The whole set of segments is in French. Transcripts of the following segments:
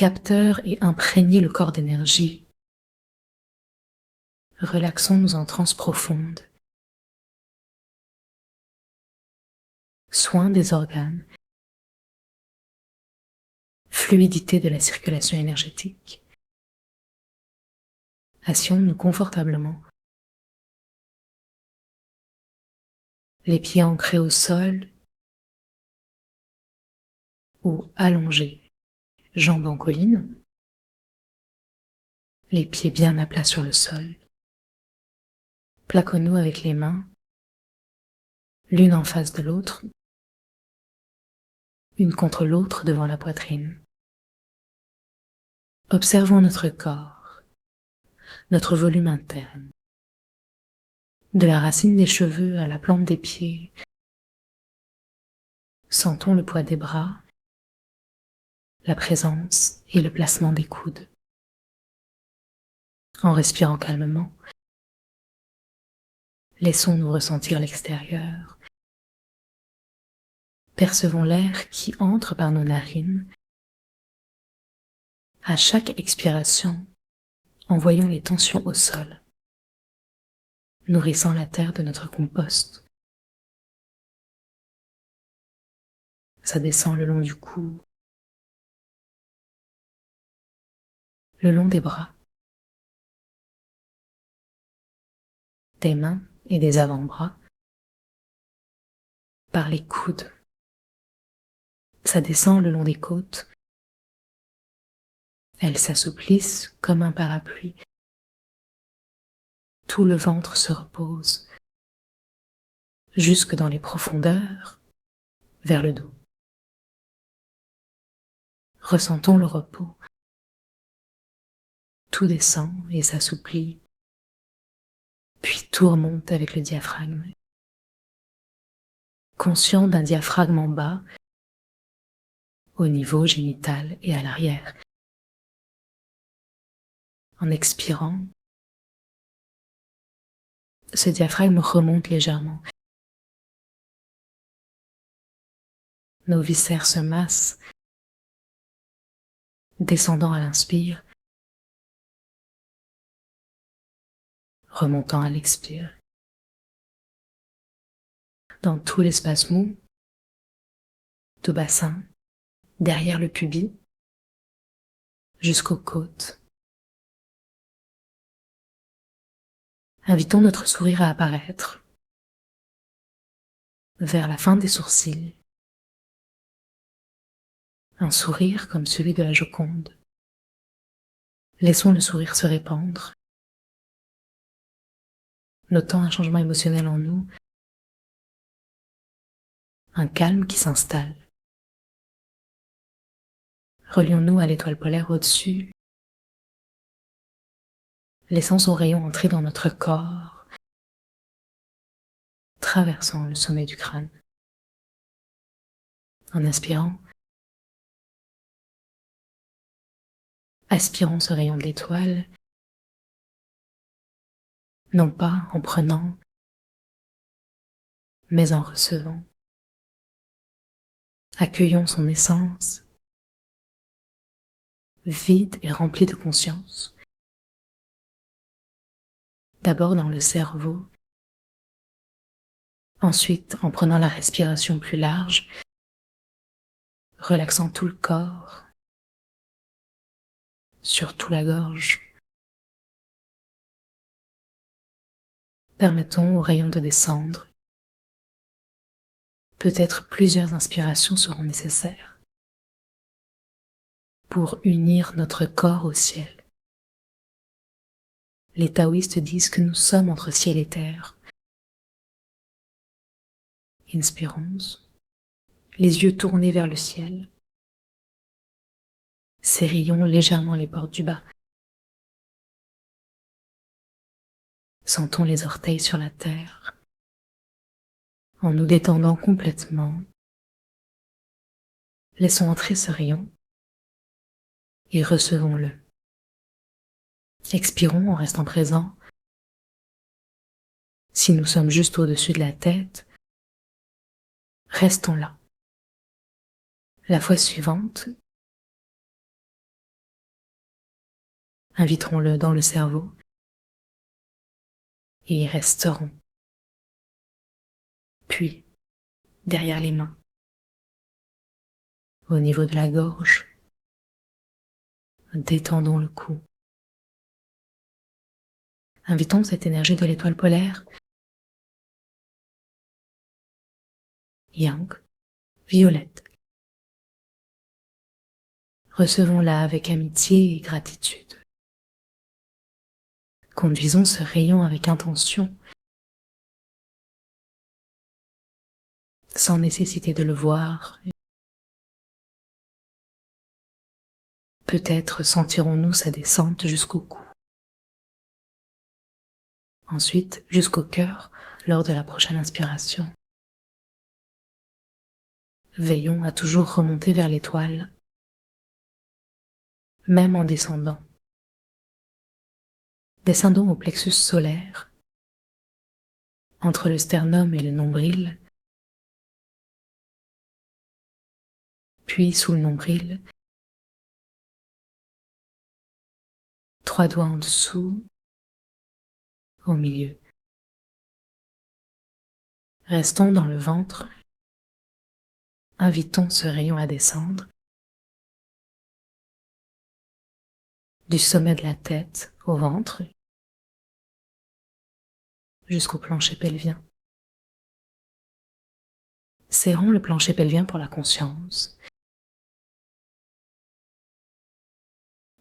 capteur et imprégner le corps d'énergie. Relaxons-nous en transe profonde. Soin des organes. Fluidité de la circulation énergétique. Asseyons-nous confortablement. Les pieds ancrés au sol ou allongés, jambes en colline. Les pieds bien à plat sur le sol. Plaquons-nous avec les mains, l'une en face de l'autre, une contre l'autre devant la poitrine. Observons notre corps, notre volume interne. De la racine des cheveux à la plante des pieds, sentons le poids des bras, la présence et le placement des coudes. En respirant calmement, laissons-nous ressentir l'extérieur. Percevons l'air qui entre par nos narines. À chaque expiration, envoyons les tensions au sol, nourrissant la terre de notre compost. Ça descend le long du cou, le long des bras, des mains et des avant-bras, par les coudes. Ça descend le long des côtes. Elles s'assouplissent comme un parapluie. Tout le ventre se repose, jusque dans les profondeurs, vers le dos. Ressentons le repos. Tout descend et s'assouplit, puis tout remonte avec le diaphragme. Conscient d'un diaphragme en bas, au niveau génital et à l'arrière. En expirant, ce diaphragme remonte légèrement. Nos viscères se massent, descendant à l'inspire, remontant à l'expire. Dans tout l'espace mou, tout bassin, derrière le pubis, jusqu'aux côtes. Invitons notre sourire à apparaître vers la fin des sourcils. Un sourire comme celui de la Joconde. Laissons le sourire se répandre, notant un changement émotionnel en nous, un calme qui s'installe. Relions-nous à l'étoile polaire au-dessus, laissant son rayon entrer dans notre corps, traversant le sommet du crâne. En inspirant, aspirons ce rayon de l'étoile, non pas en prenant, mais en recevant. Accueillons son essence, vide et remplie de conscience. D'abord dans le cerveau, ensuite en prenant la respiration plus large, relaxant tout le corps, surtout la gorge. Permettons au rayon de descendre. Peut-être plusieurs inspirations seront nécessaires pour unir notre corps au ciel. Les taoïstes disent que nous sommes entre ciel et terre. Inspirons, les yeux tournés vers le ciel. Serrillons légèrement les portes du bas. Sentons les orteils sur la terre. En nous détendant complètement, laissons entrer ce rayon et recevons-le. Expirons en restant présents. Si nous sommes juste au-dessus de la tête, restons là. La fois suivante, Inviterons-le dans le cerveau et y resterons. Puis, derrière les mains, au niveau de la gorge, détendons le cou. Invitons cette énergie de l'étoile polaire, yang, violette. Recevons-la avec amitié et gratitude. Conduisons ce rayon avec intention, sans nécessité de le voir. Peut-être sentirons-nous sa descente jusqu'au cou. Ensuite, jusqu'au cœur, lors de la prochaine inspiration. Veillons à toujours remonter vers l'étoile, même en descendant. Descendons au plexus solaire, entre le sternum et le nombril, puis sous le nombril, 3 doigts en dessous, au milieu. Restons dans le ventre, invitons ce rayon à descendre, du sommet de la tête au ventre, jusqu'au plancher pelvien. Serrons le plancher pelvien pour la conscience.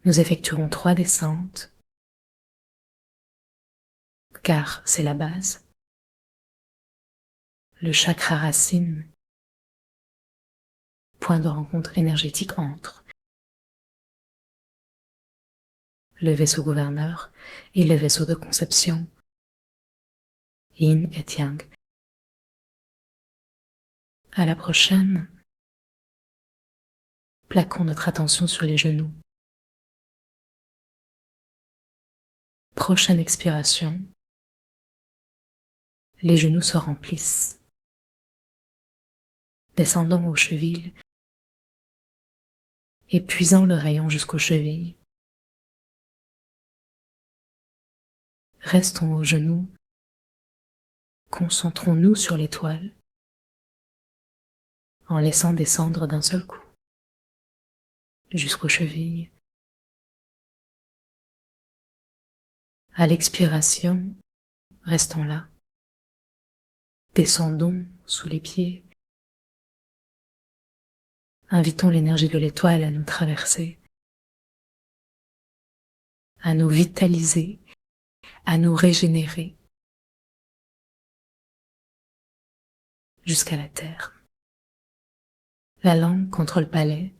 Nous effectuerons 3 descentes, car c'est la base. Le chakra racine, point de rencontre énergétique entre le vaisseau gouverneur et le vaisseau de conception, yin et yang. À la prochaine, plaquons notre attention sur les genoux. Prochaine expiration, les genoux se remplissent. Descendons aux chevilles, épuisant le rayon jusqu'aux chevilles. Restons aux genoux, concentrons-nous sur l'étoile, en laissant descendre d'un seul coup, jusqu'aux chevilles. À l'expiration, restons là. Descendons sous les pieds. Invitons l'énergie de l'étoile à nous traverser, à nous vitaliser, à nous régénérer, jusqu'à la terre. La langue contre le palais,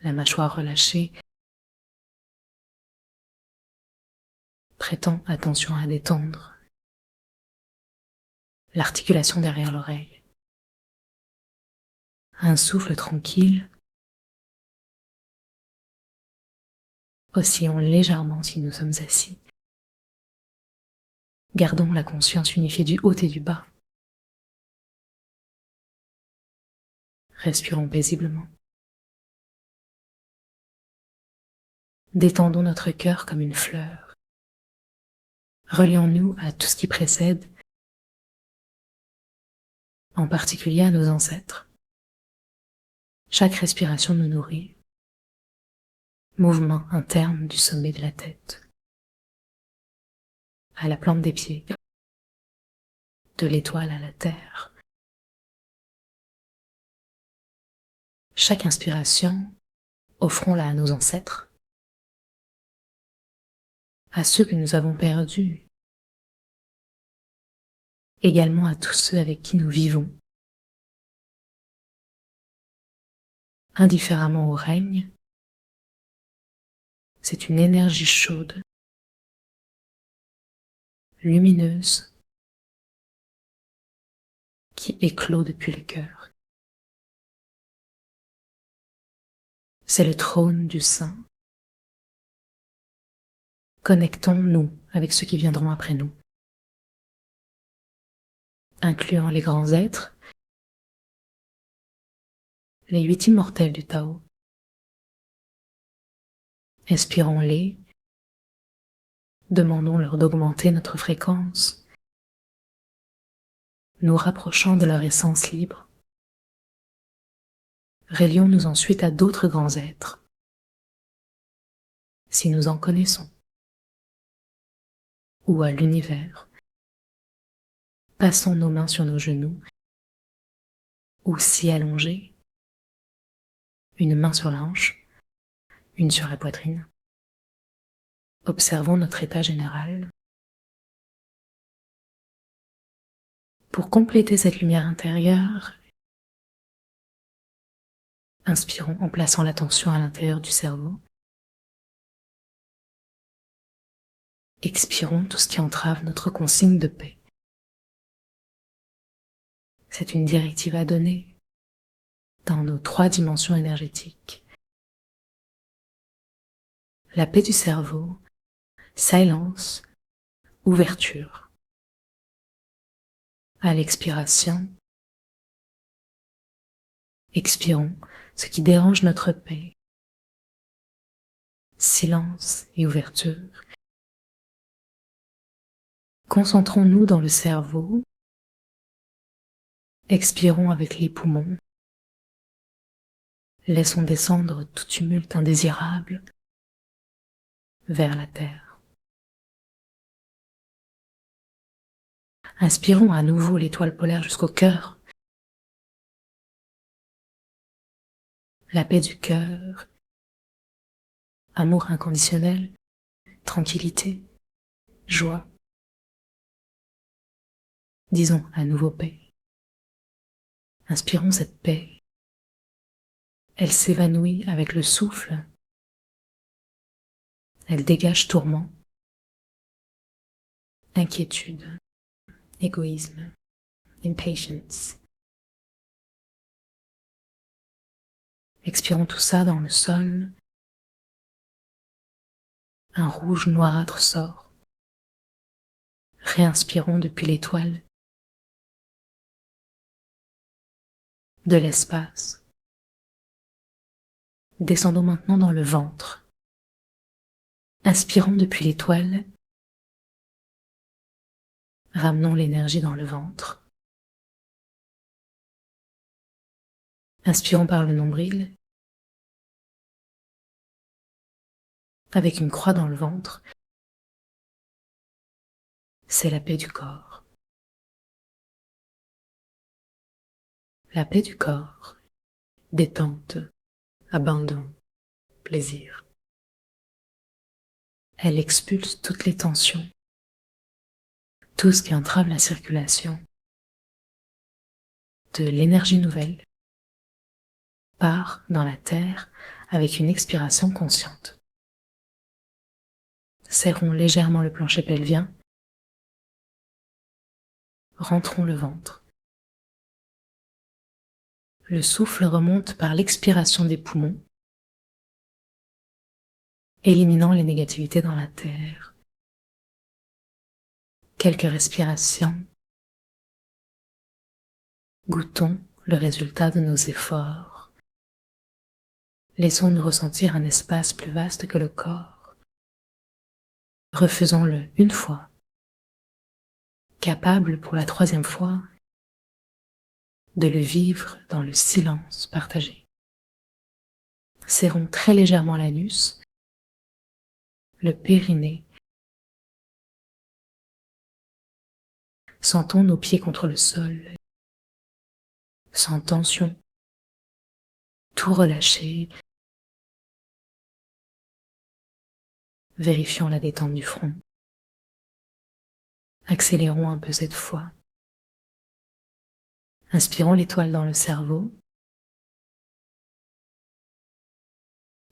la mâchoire relâchée. Prêtons attention à détendre l'articulation derrière l'oreille. Un souffle tranquille. Oscillons légèrement si nous sommes assis. Gardons la conscience unifiée du haut et du bas. Respirons paisiblement. Détendons notre cœur comme une fleur. Relions-nous à tout ce qui précède, en particulier à nos ancêtres. Chaque respiration nous nourrit. Mouvement interne du sommet de la tête à la plante des pieds, de l'étoile à la terre. Chaque inspiration, offrons-la à nos ancêtres, à ceux que nous avons perdus, également à tous ceux avec qui nous vivons. Indifféremment au règne, c'est une énergie chaude, lumineuse, qui éclot depuis le cœur. C'est le trône du Saint. Connectons-nous avec ceux qui viendront après nous, incluant les grands êtres, les 8 immortels du Tao, Inspirons-les, demandons-leur d'augmenter notre fréquence, nous rapprochant de leur essence libre. Relions-nous ensuite à d'autres grands êtres, si nous en connaissons, ou à l'univers. Passons nos mains sur nos genoux, ou si allongés, une main sur la hanche, une sur la poitrine. Observons notre état général. Pour compléter cette lumière intérieure, inspirons en plaçant l'attention à l'intérieur du cerveau. Expirons tout ce qui entrave notre consigne de paix. C'est une directive à donner dans nos 3 dimensions énergétiques. La paix du cerveau, silence, ouverture. À l'expiration, expirons ce qui dérange notre paix. Silence et ouverture. Concentrons-nous dans le cerveau. Expirons avec les poumons. Laissons descendre tout tumulte indésirable vers la terre. Inspirons à nouveau l'étoile polaire jusqu'au cœur. La paix du cœur, amour inconditionnel, tranquillité, joie. Disons à nouveau paix. Inspirons cette paix. Elle s'évanouit avec le souffle. Elle dégage tourment, inquiétude, égoïsme, impatience. Expirons tout ça dans le sol. Un rouge noirâtre sort. Réinspirons depuis l'étoile de l'espace. Descendons maintenant dans le ventre. Inspirons depuis l'étoile. Ramenons l'énergie dans le ventre. Inspirons par le nombril. Avec une croix dans le ventre. C'est la paix du corps. La paix du corps. Détente, abandon, plaisir. Elle expulse toutes les tensions, tout ce qui entrave la circulation de l'énergie nouvelle part dans la terre avec une expiration consciente. Serrons légèrement le plancher pelvien, rentrons le ventre. Le souffle remonte par l'expiration des poumons, éliminant les négativités dans la terre. Quelques respirations. Goûtons le résultat de nos efforts. Laissons-nous ressentir un espace plus vaste que le corps. Refaisons-le une fois. Capable pour la 3e fois de le vivre dans le silence partagé. Serrons très légèrement l'anus, le périnée. Sentons nos pieds contre le sol, sans tension, tout relâché. Vérifions la détente du front. Accélérons un peu cette fois. Inspirons l'étoile dans le cerveau.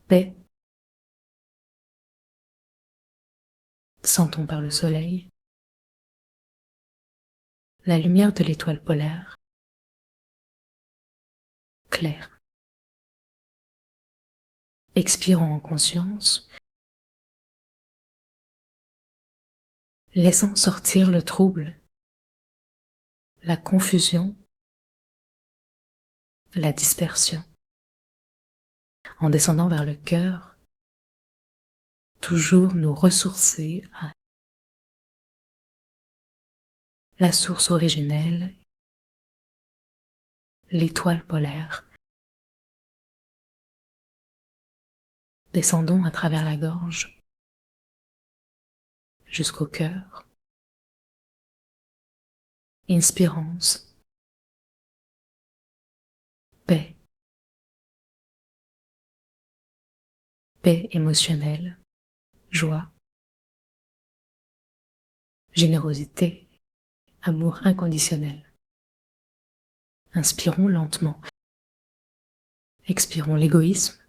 Paix. Sentons par le soleil la lumière de l'étoile polaire. Claire. Expirons en conscience. Laissant sortir le trouble, la confusion, la dispersion. En descendant vers le cœur, toujours nous ressourcer à la source originelle, l'étoile polaire. Descendons à travers la gorge jusqu'au cœur. Inspirance, paix, paix émotionnelle, joie, générosité, amour inconditionnel. Inspirons lentement. Expirons l'égoïsme,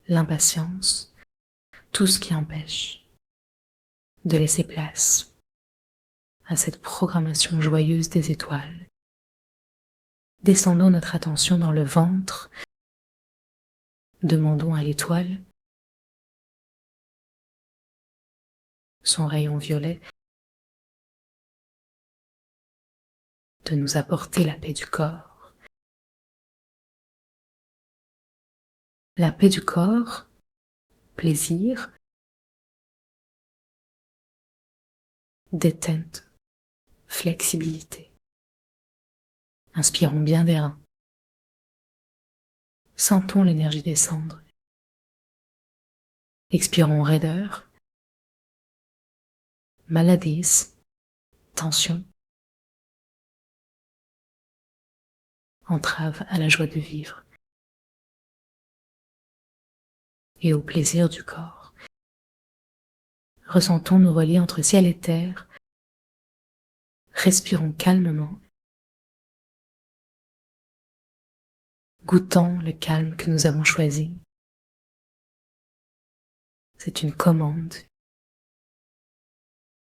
l'impatience, tout ce qui empêche de laisser place à cette programmation joyeuse des étoiles. Descendons notre attention dans le ventre. Demandons à l'étoile, son rayon violet, de nous apporter la paix du corps. La paix du corps, plaisir, détente, flexibilité. Inspirons bien des reins. Sentons l'énergie descendre. Expirons raideur, maladie, tension, entrave à la joie de vivre et au plaisir du corps. Ressentons nous relier entre ciel et terre. Respirons calmement, goûtons le calme que nous avons choisi. C'est une commande.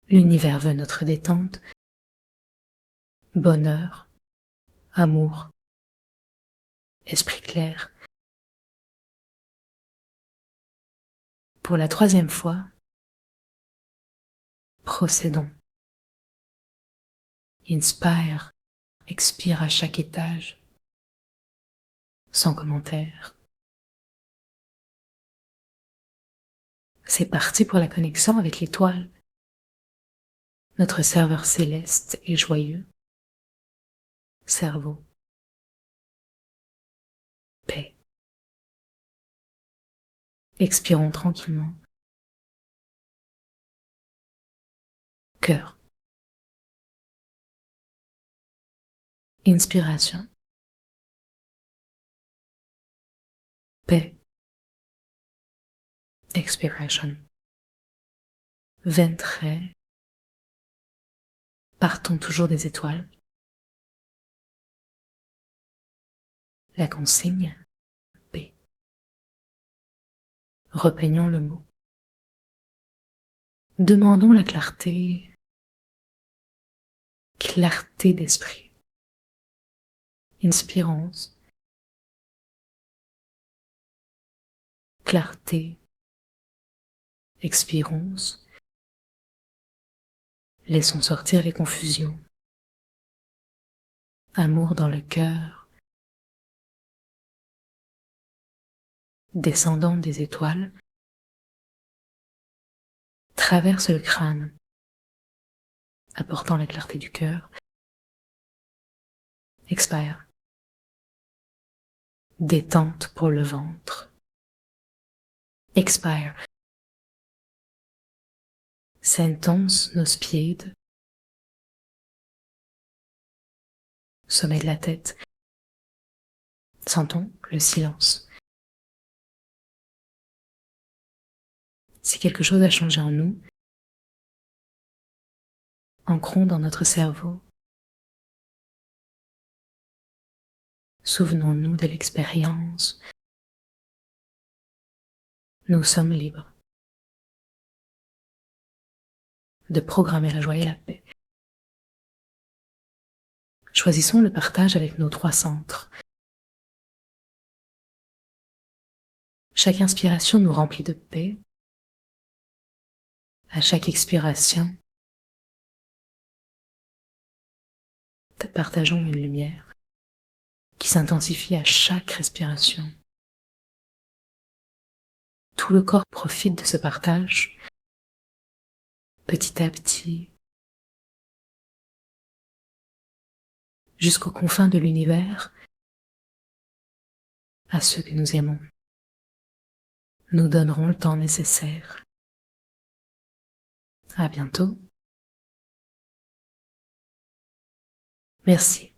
L'univers veut notre détente, bonheur, amour, esprit clair. Pour la 3e fois, procédons. Inspire, expire à chaque étage, sans commentaire. C'est parti pour la connexion avec l'étoile. Notre serveur céleste est joyeux. Cerveau, paix. Expirons tranquillement. Cœur. Inspiration. Paix. Expiration. Ventre. Partons toujours des étoiles. La consigne, paix. Repeignons le mot. Demandons la clarté, clarté d'esprit. Inspirons, clarté, expirons, laissons sortir les confusions. Amour dans le cœur, descendant des étoiles, traverse le crâne, apportant la clarté du cœur. Expire. Détente pour le ventre. Expire. Sentons nos pieds, sommet de la tête. Sentons le silence. Si quelque chose a changé en nous, ancrons dans notre cerveau. Souvenons-nous de l'expérience. Nous sommes libres de programmer la joie et la paix. Choisissons le partage avec nos 3 centres. Chaque inspiration nous remplit de paix. À chaque expiration, partageons une lumière qui s'intensifie à chaque respiration. Tout le corps profite de ce partage, petit à petit, jusqu'aux confins de l'univers, à ceux que nous aimons. Nous donnerons le temps nécessaire. À bientôt. Merci.